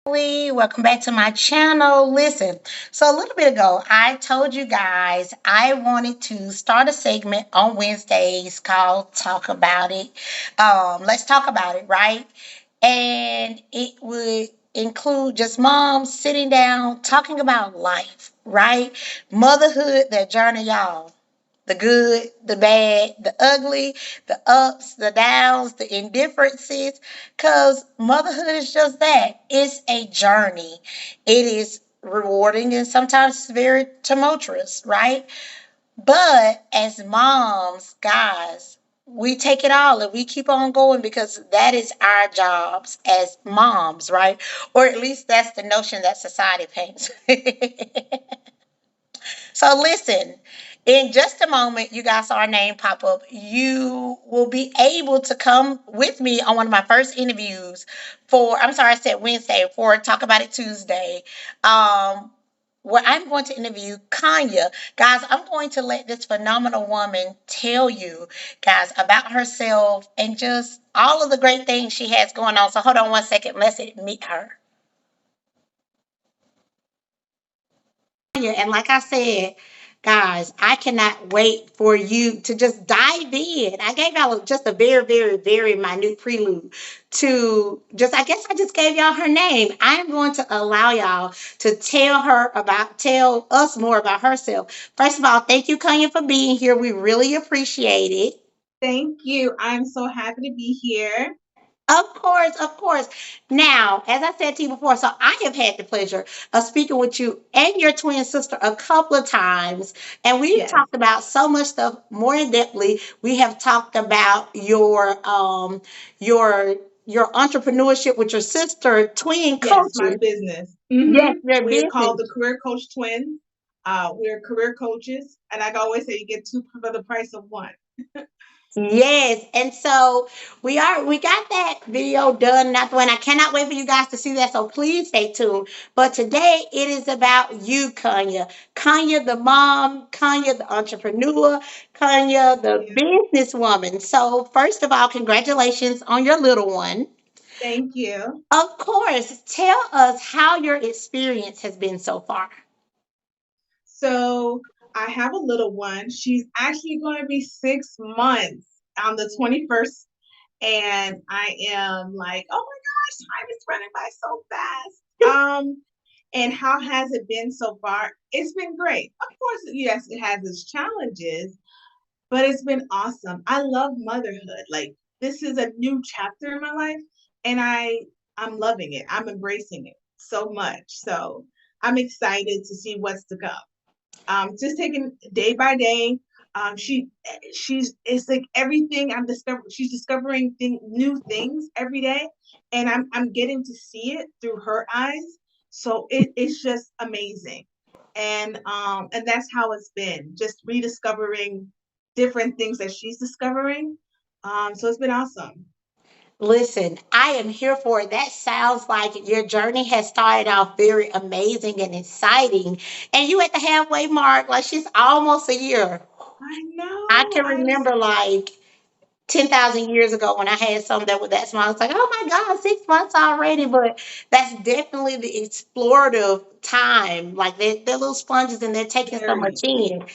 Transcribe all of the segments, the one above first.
Welcome back to my channel. Listen, so a little bit ago, I told you guys I wanted to start a segment on Wednesdays called Talk About It. Let's talk about it, right? And it would include just moms sitting down talking about life, right? Motherhood, that journey, y'all. The good, the bad, the ugly, the ups, the downs, the indifferences. Because motherhood is just that. It's a journey. It is rewarding and sometimes it's very tumultuous, right? But as moms, guys, we take it all and we keep on going because that is our jobs as moms, right? Or at least that's the notion that society paints. So listen, in just a moment, you guys saw our name pop up. You will be able to come with me on one of my first interviews for, I'm sorry, I said Wednesday, for Talk About It Tuesday. Where I'm going to interview Kanya. Guys, I'm going to let this phenomenal woman tell you guys about herself and just all of the great things she has going on. So hold on one second. Let's meet her. And like I said, guys, I cannot wait for you to just dive in. I gave y'all just a very, very, very minute prelude to just, I guess I just gave y'all her name. I'm going to allow y'all to tell us more about herself. First of all, thank you, Kanya, for being here. We really appreciate it. Thank you. I'm so happy to be here. Of course, of course. Now, as I said to you before, so I have had the pleasure of speaking with you and your twin sister a couple of times, and we've Yes. talked about so much stuff more in depthly. We have talked about your your entrepreneurship with your sister, twin Yes, my coaches. business. Yes, your We're business. called the Career Coach Twins. We're career coaches, and I always say you get two for the price of one. Yes, and so we got that video done. Not the one I cannot wait for you guys to see that. So please stay tuned. But today it is about you, Kanya. Kanya the mom, Kanya the entrepreneur, Kanya Thank the you. businesswoman. So first of all, congratulations on your little one. Thank you. Of course, tell us how your experience has been so far. So I have a little one. She's actually going to be 6 months on the 21st. And I am like, oh my gosh, time is running by so fast. And how has it been so far? It's been great. Of course, yes, it has its challenges, but it's been awesome. I love motherhood. Like this is a new chapter in my life, and I'm loving it. I'm embracing it so much. So I'm excited to see what's to come. Just taking day by day. She's it's like everything I'm discovering. She's discovering new things every day, and I'm getting to see it through her eyes. So it's just amazing, and that's how it's been. Just rediscovering different things that she's discovering. So it's been awesome. Listen, I am here for it. That sounds like your journey has started off very amazing and exciting. And you at the halfway mark, like she's almost a year. I I know. can remember like 10,000 years ago when I had something that was that small. It's like, oh my God, 6 months already. But that's definitely the explorative time. Like they're little sponges and they're taking so much Very. in.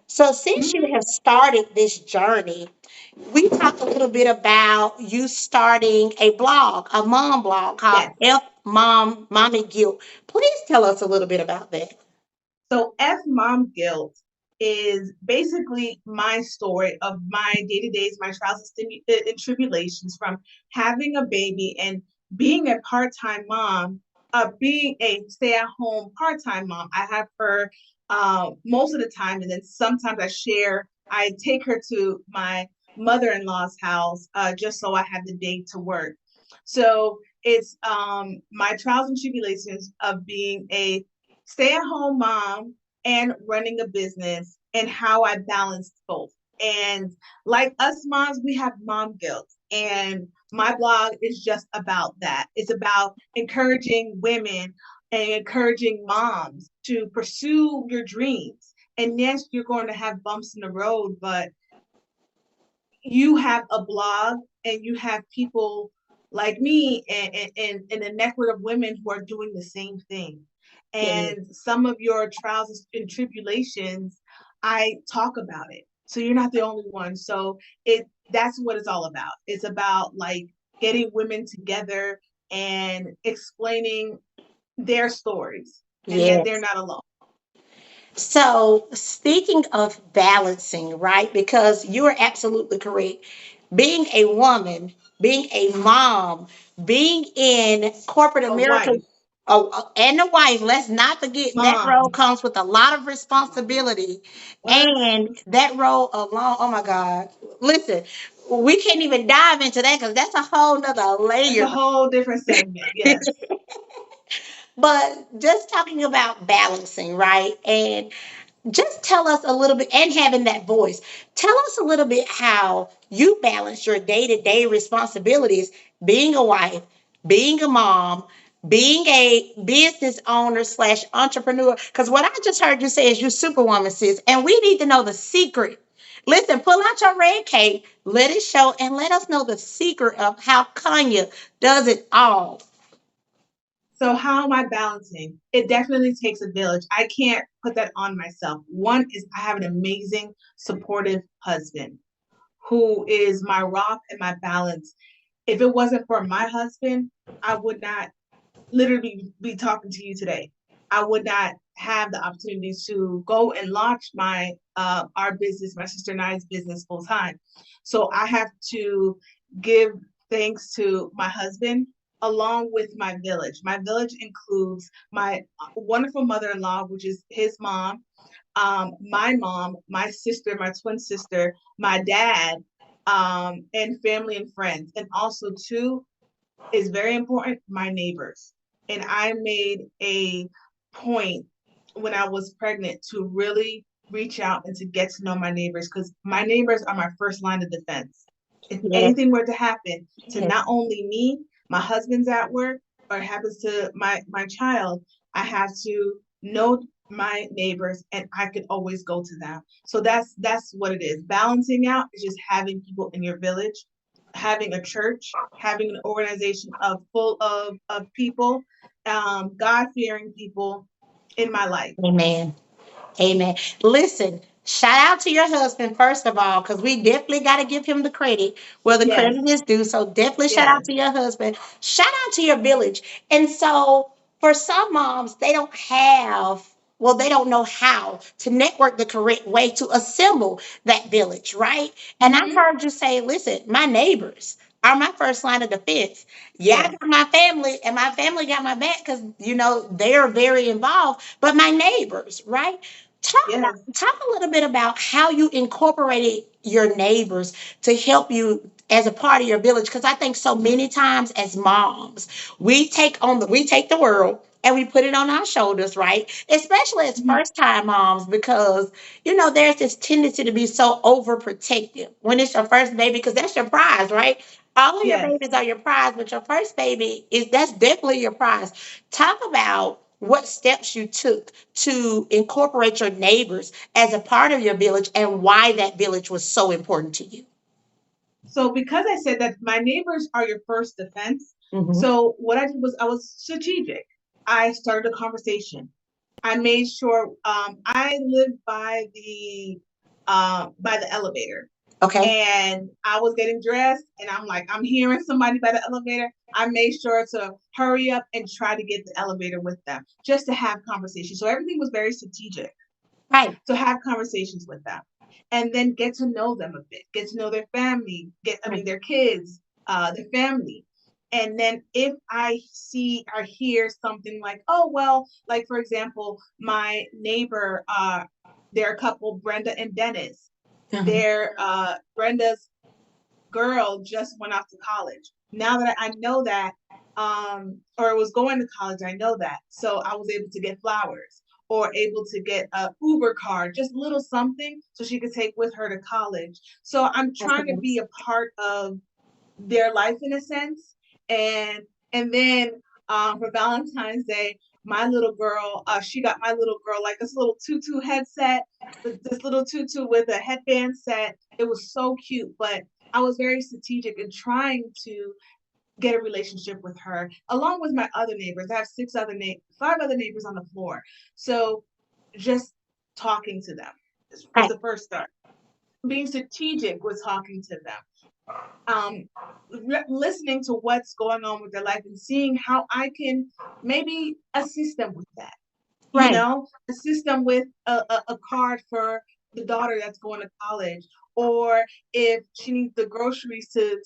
So, since you Mhm. have started this journey, we talked a little bit about you starting a blog, a mom blog called Yes. F Mom Mommy Guilt. Please tell us a little bit about that. So F mom guilt is basically my story of my day to days, my trials and tribulations from having a baby and being a part time mom, being a stay at home part time mom. I have her most of the time, and then sometimes I take her to my mother in law's house just so I have the day to work. So it's my trials and tribulations of being a stay at home mom and running a business and how I balanced both. And like us moms, we have mom guilt. And my blog is just about that. It's about encouraging women and encouraging moms to pursue your dreams. And yes, you're going to have bumps in the road, but you have a blog and you have people like me and a network of women who are doing the same thing. Yeah. And some of your trials and tribulations, I talk about it. So you're not the only one. So that's what it's all about. It's about like getting women together and explaining their stories and that they're Yes. not alone. So, speaking of balancing, right? Because you are absolutely correct. Being a woman, being a mom, being in corporate A America, wife, and a wife, let's not forget that role mom, comes with a lot of responsibility. what? And that role alone, oh my God. Listen, we can't even dive into that because that's a whole nother That's a layer. whole different segment. Yes. But just talking about balancing, right? And just tell us a little bit, and having that voice, tell us a little bit how you balance your day-to-day responsibilities, being a wife, being a mom, being a business owner slash entrepreneur. Because what I just heard you say is you superwoman, sis, and we need to know the secret. Listen, pull out your red cape, let it show, and let us know the secret of how Kanya does it all. So how am I balancing? It definitely takes a village. I can't put that on myself. One is I have an amazing, supportive husband who is my rock and my balance. If it wasn't for my husband, I would not literally be talking to you today. I would not have the opportunity to go and launch my our business, my sister and I's business full time. So I have to give thanks to my husband along with my village. My village includes my wonderful mother-in-law, which is his mom, my sister, my twin sister, my dad, and family and friends. And also too, is very important, my neighbors. And I made a point when I was pregnant to really reach out and to get to know my neighbors because my neighbors are my first line of defense. If Yes, anything were to happen to yes. not only me, my husband's at work, or it happens to my child, I have to know my neighbors and I could always go to them. So that's what it is. Balancing out is just having people in your village, having a church, having an organization of full of people, God fearing people in my life. Amen. Amen. Listen, shout out to your husband, first of all, because we definitely got to give him the credit where the Yes, credit is due. So definitely shout out yes. to your husband. Shout out to your village. And so for some moms, they don't have, well, they don't know how to network the correct way to assemble that village, right? And I Mm-hmm. heard you say, listen, my neighbors are my first line of defense. Yeah, I Yes, got my family, and my family got my back because, they are very involved, but my neighbors, right? yes. Talk a little bit about how you incorporated your neighbors to help you as a part of your village, because I think so many times as moms we take the world and we put it on our shoulders, right? Especially as Mm-hmm. first time moms, because there's this tendency to be so overprotective when it's your first baby, because that's your prize, right? All of your Yes. babies are your prize, but your first baby is that's definitely your prize. Talk about what steps you took to incorporate your neighbors as a part of your village and why that village was so important to you. So because I said that my neighbors are your first defense, Hmm. so what I did was I was strategic. I started a conversation. I made sure I live by the elevator. Okay. And I was getting dressed and I'm like, I'm hearing somebody by the elevator. I made sure to hurry up and try to get the elevator with them just to have conversations. So everything was very strategic. Right. So have conversations with them and then get to know them a bit, get to know their family, their kids, their family. And then if I see or hear something like, oh, well, like for example, my neighbor, they're a couple, Brenda and Dennis. Mhm. Brenda's girl just went off to college. Now that I know that, or was going to college, I know that. So I was able to get flowers or able to get a Uber card, just a little something so she could take with her to college. So I'm That's trying to be nice. a part of their life in a sense. And then for Valentine's Day, my little girl, she got my little girl like this little tutu headset, this little tutu with a headband set. It was so cute, but I was very strategic in trying to get a relationship with her, along with my other neighbors. I have 5 other neighbors on the floor. So just talking to them is Right. the first start. Being strategic with talking to them. Um, Listening to what's going on with their life and seeing how I can maybe assist them with that. Right. Assist them with a card for the daughter that's going to college, or if she needs the groceries to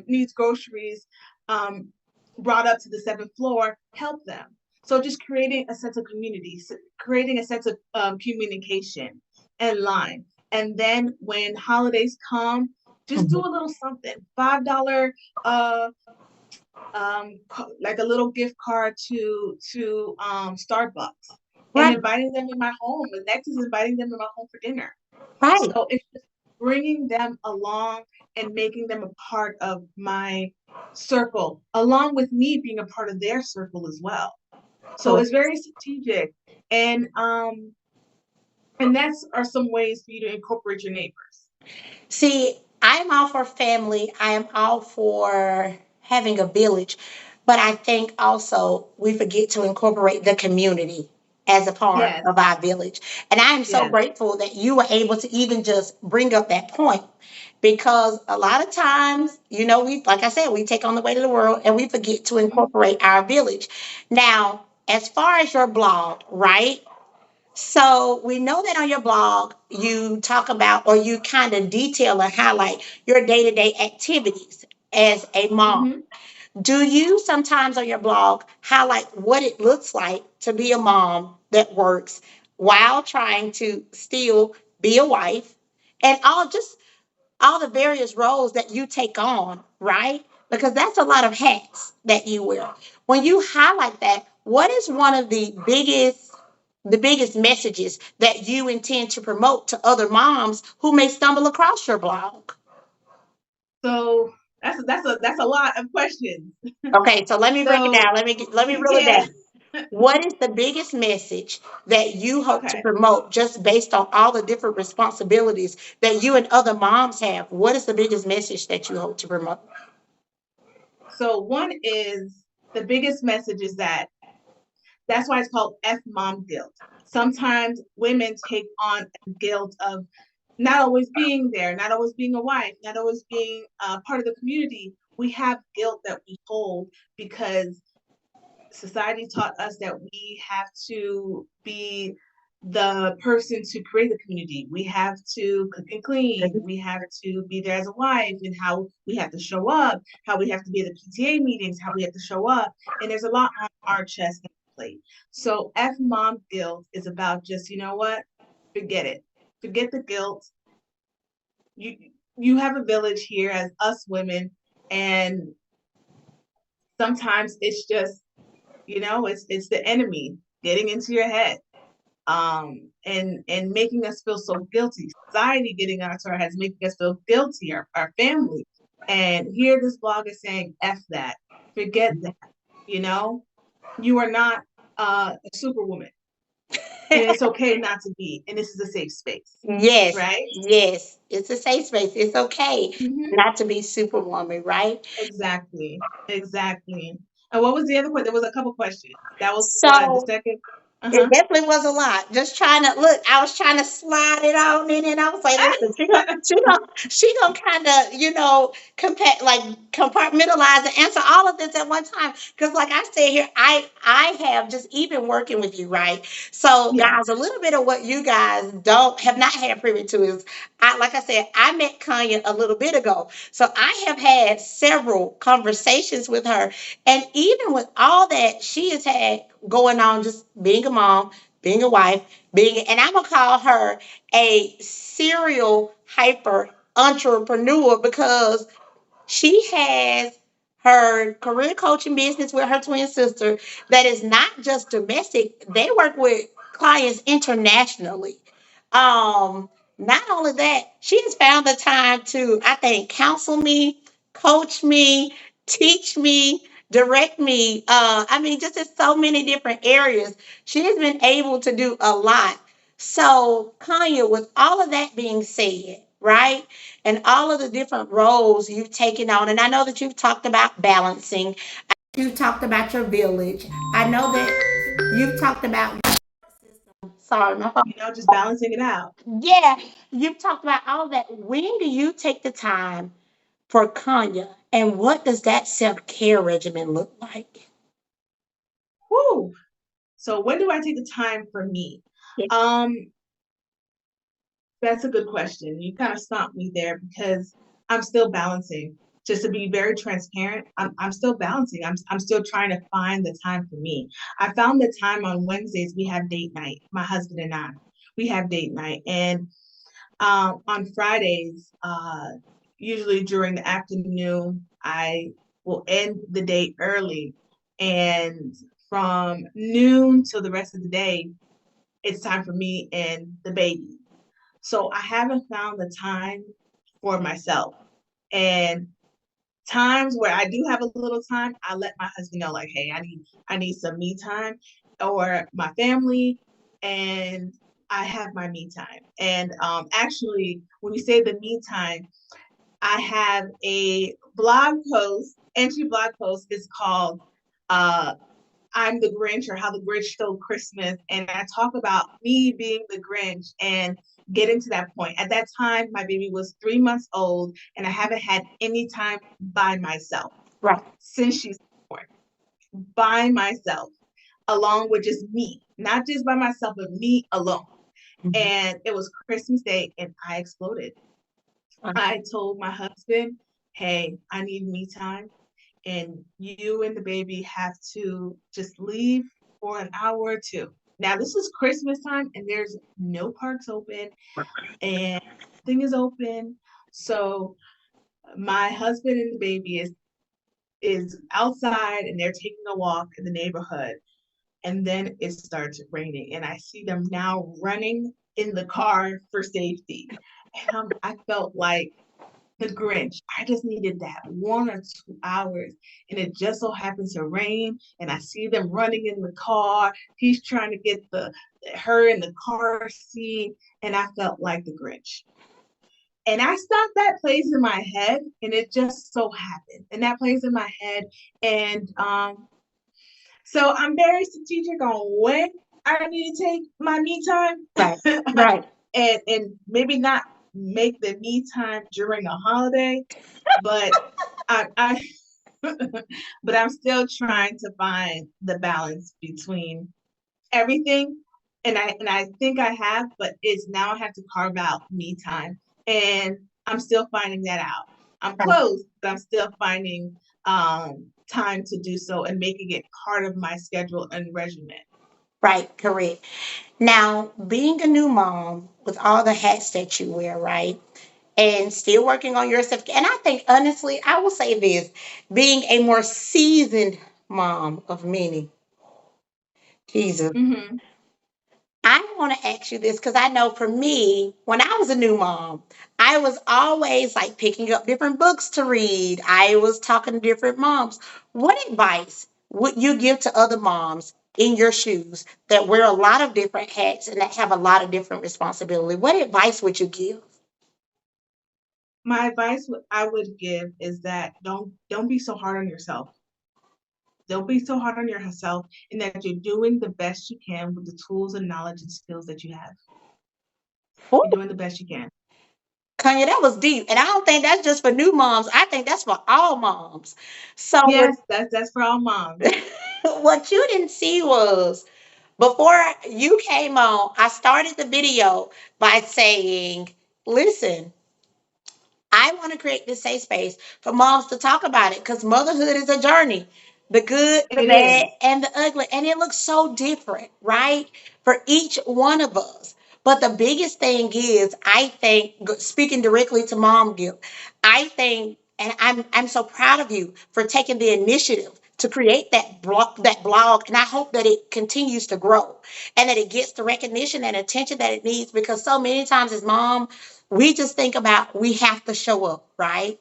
needs groceries um, brought up to the 7th floor, help them. So just creating a sense of community, creating a sense of communication and line. And then when holidays come, just do Mhm. a little something. $5 uh like a little gift card to Starbucks, and Right. inviting them in my home. The next is inviting them in my home for dinner. Right. So it's just bringing them along and making them a part of my circle, along with me being a part of their circle as well. So Correct. it's very strategic, and that's are some ways for you to incorporate your neighbors. See, I'm all for family. I am all for having a village. But I think also we forget to incorporate the community as a part Yes, of our village. And I am so yes. grateful that you were able to even just bring up that point because a lot of times, we, like I said, we take on the weight of the world and we forget to Mhm, incorporate our village. Now, as far as your blog, right? So we know that on your blog, you talk about or you kind of detail and highlight your day to day activities as a mom. mhm. Do you sometimes on your blog highlight what it looks like to be a mom that works while trying to still be a wife and all the various roles that you take on, right? Because that's a lot of hats that you wear. When you highlight that, what is one of the biggest messages that you intend to promote to other moms who may stumble across your blog? So that's a lot of questions. Okay, so let me break it So down. Let me reel it yeah. down. What is the biggest message that you hope to Okay. promote just based on all the different responsibilities that you and other moms have? What is the biggest message that you hope to promote? So one is the biggest message is that's why it's called F mom guilt. Sometimes women take on a guilt of not always being there, not always being a wife, not always being part of the community. We have guilt that we hold because society taught us that we have to be the person to create the community. We have to cook and clean. We have to be there as a wife, and how we have to show up, how we have to be at the PTA meetings, how we have to show up. And there's a lot on our chest and plate. So F mom guilt is about just, you know what? Forget it. Forget the guilt. You have a village here as us women, and sometimes it's just, it's the enemy getting into your head, and making us feel so guilty. Society getting onto our heads, making us feel guilty, our family. And here this blog is saying, F that, forget that, you know, you are not a superwoman, and it's okay not to be, and this is a safe space, Yes, right? yes. It's a safe space. It's okay Mm-hmm. not to be superwoman, right? Exactly, exactly. And what was the other question? There was a couple questions. That was what the So second. it Uh-huh. definitely was a lot. Just trying to look, I was trying to slide it on in, and I was like, listen, she gonna kind of, like compartmentalize and answer all of this at one time. Because, like I said here, I have just even working with you, right? So, Yes. guys, a little bit of what you guys don't have not had privy to is, like I said, I met Kanya a little bit ago, so I have had several conversations with her, and even with all that she has had going on, just being a mom, being a wife, and I'm gonna call her a serial hyper entrepreneur because she has her career coaching business with her twin sister that is not just domestic. They work with clients internationally. Not only that, she has found the time to, I think, counsel me, coach me, teach me, direct me. I mean, just in so many different areas. She has been able to do a lot. So, Kanya, with all of that being said, right? And all of the different roles you've taken on. And I know that you've talked about balancing. You've talked about your village. I know that you've talked about, sorry, my phone. Just balancing it out. Yeah, you've talked about all that. When do you take the time for Kanya? And what does that self care regimen look like? Whew. So when do I take the time for me? Yeah. Um, that's a good question. You kind of stumped me there because I'm still balancing. Just to be very transparent, I'm still balancing. I'm still trying to find the time for me. I found the time on Wednesdays. We have date night. My husband and I, we have date night, and on Fridays, usually during the afternoon, I will end the day early, and from noon till the rest of the day, it's time for me and the baby. So I haven't found the time for myself. And times where I do have a little time, I let my husband know, like, hey, I need some me time, or my family, and I have my me time. And actually, when you say the me time, I have a blog post, entry blog post is called uh, I'm the Grinch, or How the Grinch Stole Christmas. And I talk about me being the Grinch and getting to that point. At that time, my baby was 3 months old, and I haven't had any time by myself Right. since she's born, by myself, along with just me, not just by myself, but me alone. Mhm. And it was Christmas Day, and I exploded. I told my husband, hey, I need me time, and you and the baby have to just leave for an hour or two. Now, this is Christmas time, and there's no parks open, and nothing is open. So my husband and the baby is outside, and they're taking a walk in the neighborhood, and then it starts raining, and I see them now running in the car for safety. And I felt like the Grinch. I just needed that 1 or 2 hours, and it just so happens to rain. And I see them running in the car. He's trying to get the her in the car seat, and I felt like the Grinch. And I stopped that plays in my head, and it just so happened, and that plays in my head, and so I'm very strategic on when I need to take my me time, Right. Right. and maybe not make the me time during a holiday, but I but I'm still trying to find the balance between everything. And I think I have, but it's now I have to carve out me time. And I'm still finding that out. I'm close, but I'm still finding time to do so and making it part of my schedule and regimen. Right. Correct. Now, being a new mom with all the hats that you wear, right? And still working on yourself. And I think, honestly, I will say this, being a more seasoned mom of many, Jesus. Mm-hmm. I want to ask you this because I know for me, when I was a new mom, I was always like picking up different books to read. I was talking to different moms. What advice would you give to other moms in your shoes that wear a lot of different hats and that have a lot of different responsibility? What advice would you give? My advice I would give is that don't be so hard on yourself. Don't be so hard on yourself, and that you're doing the best you can with the tools and knowledge and skills that you have. You're doing the best you can. Kanya, that was deep. And I don't think that's just for new moms. I think that's for all moms. So Yes, that's for all moms. what you didn't see was before you came on, I started the video by saying, listen, I want to create this safe space for moms to talk about it because motherhood is a journey. The good, the It bad, is. and the ugly. And it looks so different, right? For each one of us. But the biggest thing is, I think, speaking directly to Mom Guilt, I think, and I'm so proud of you for taking the initiative to create that blog, and I hope that it continues to grow and that it gets the recognition and attention that it needs because so many times as mom we just think about we have to show up, right?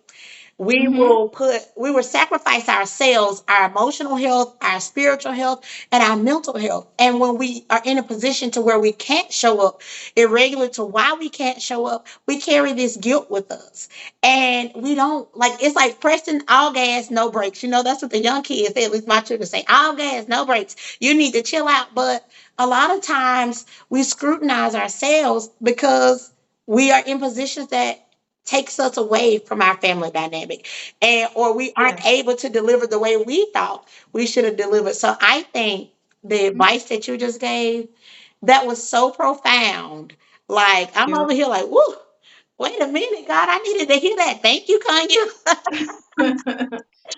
Mm-hmm. We will sacrifice ourselves, our emotional health, our spiritual health, and our mental health. And when we are in a position to where we can't show up irregular to why we can't show up, we carry this guilt with us. And we don't like it's like pressing all gas, no brakes. You know, that's what the young kids say, at least my children say, all gas, no brakes. You need to chill out. But a lot of times we scrutinize ourselves because we are in positions that takes us away from our family dynamic, and or we aren't Yes. able to deliver the way we thought we should have delivered. So I think the Mhm. advice that you just gave, that was so profound. Like I'm You. over here like, whoo, wait a minute, God, I needed to hear that. Thank you, Kanya.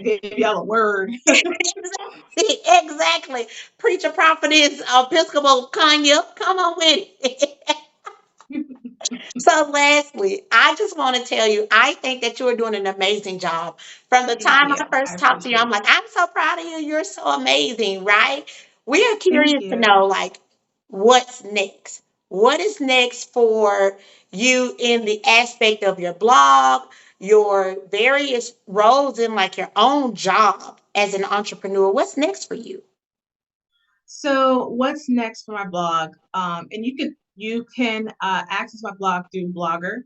Gave y'all a word. Exactly, exactly. Preacher prophetess Episcopal Kanya, come on with it. So, lastly, I just want to tell you, I think that you are doing an amazing job. From the Thank time you. I I first talked to you, I'm appreciate like, it. I'm so proud of you. You're so amazing, right? We are Thank curious to you. know, like, what's next? What is next for you in the aspect of your blog, your various roles in, like, your own job as an entrepreneur? What's next for you? So what's next for my blog? And you can access my blog through Blogger.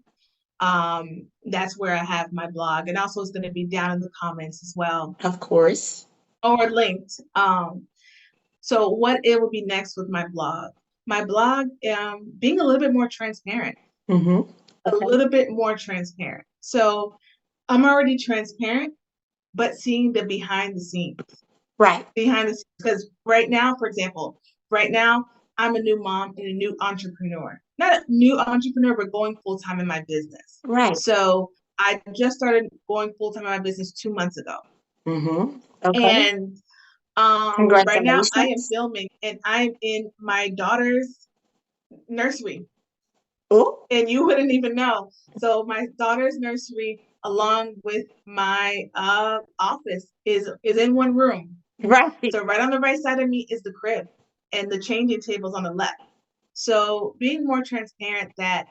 That's where I have my blog, and also it's going to be down in the comments as well, Of course. or linked. So what it will be next with my blog? My blog, being a little bit more transparent, Mm-hmm. a Okay. little bit more transparent. So I'm already transparent, but seeing the Right. behind the scenes, because right now, for example, right now I'm a new mom and a new entrepreneur. Not a new entrepreneur, but going full time in my business. Right. So I just started going full time in my business 2 months ago, Mm-hmm. Okay. and right now I am Congratulations. filming, and I'm in my daughter's nursery, Oh, and you wouldn't even know. So my daughter's nursery, along with my office, is in one room. right. So right on the right side of me is the crib, and the changing tables on the left. So being more transparent, that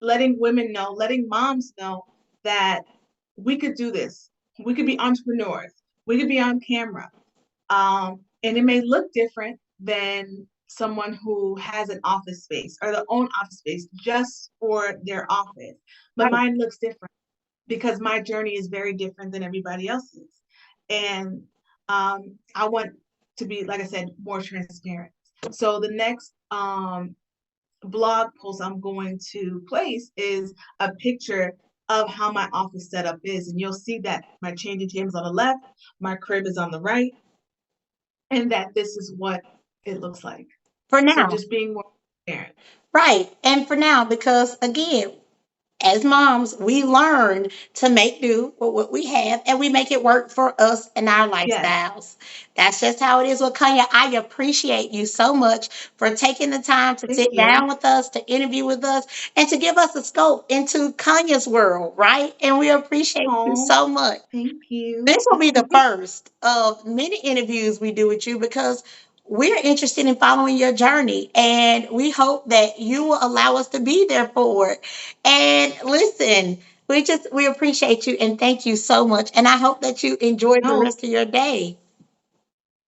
letting women know, letting moms know that we could do this. We could be entrepreneurs. We could be on camera. And it may look different than someone who has an office space or their own office space just for their office. But Right. mine looks different because my journey is very different than everybody else's. And I want to be, like I said, more transparent. So the next blog post I'm going to place is a picture of how my office setup is. And you'll see that my changing tables on the left, my crib is on the right, and that this is what it looks like. For So now. just being more transparent. Right. And for now, because again, as moms, we learn to make do with what we have and we make it work for us and our Yes. lifestyles. That's just how it is with Kanya. I appreciate you so much for taking the time to Thank sit you. down with us, to interview with us, and to give us a scope into Kanya's world, right? And we appreciate you Oh, so much. thank you. This will be the first of many interviews we do with you because we're interested in following your journey and we hope that you will allow us to be there for it. And listen, we appreciate you and thank you so much. And I hope that you enjoy the No, rest of your day.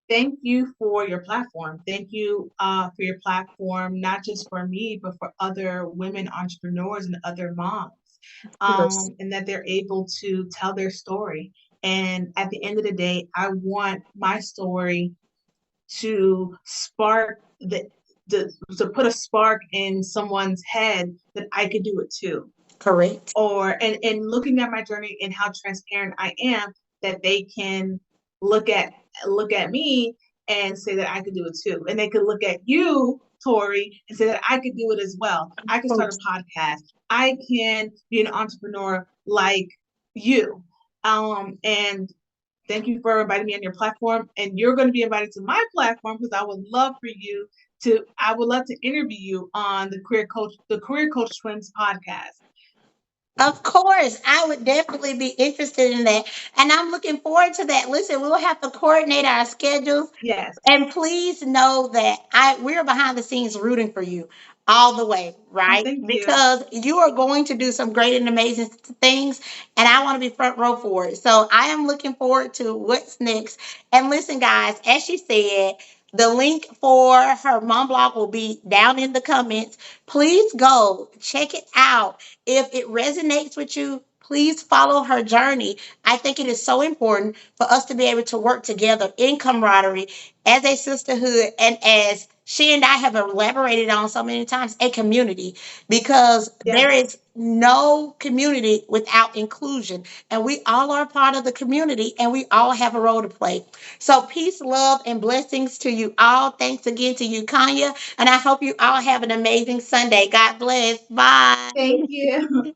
thank you for your platform. Thank you for your platform, not just for me, but for other women entrepreneurs and other moms, Of course. and that they're able to tell their story. And at the end of the day, I want my story to spark the to put a spark in someone's head that I could do it too, Correct. or and looking at my journey and how transparent I am, that they can look at look at me and say that I could do it too. And they could look at you, Tori, and say that I could do it as well. I can Of start a course. podcast. I can be an entrepreneur like you. And thank you for inviting me on your platform. And you're going to be invited to my platform because I would love to interview you on the Career Coach Twins podcast. Of course, I would definitely be interested in that. And I'm looking forward to that. Listen, we'll have to coordinate our schedules. Yes. And please know that we're behind the scenes rooting for you all the way, Oh, right? thank you. Because you are going to do some great and amazing things, and I want to be front row for it. So I am looking forward to what's next. And listen, guys, as she said, the link for her mom blog will be down in the comments. Please go check it out. If it resonates with you, please follow her journey. I think it is so important for us to be able to work together in camaraderie as a sisterhood and as she and I have elaborated on so many times, a community, because there Yes. is no community without inclusion. And we all are part of the community and we all have a role to play. So, peace, love, and blessings to you all. Thanks again to you, Kanya. And I hope you all have an amazing Sunday. God bless. Thank Bye. you.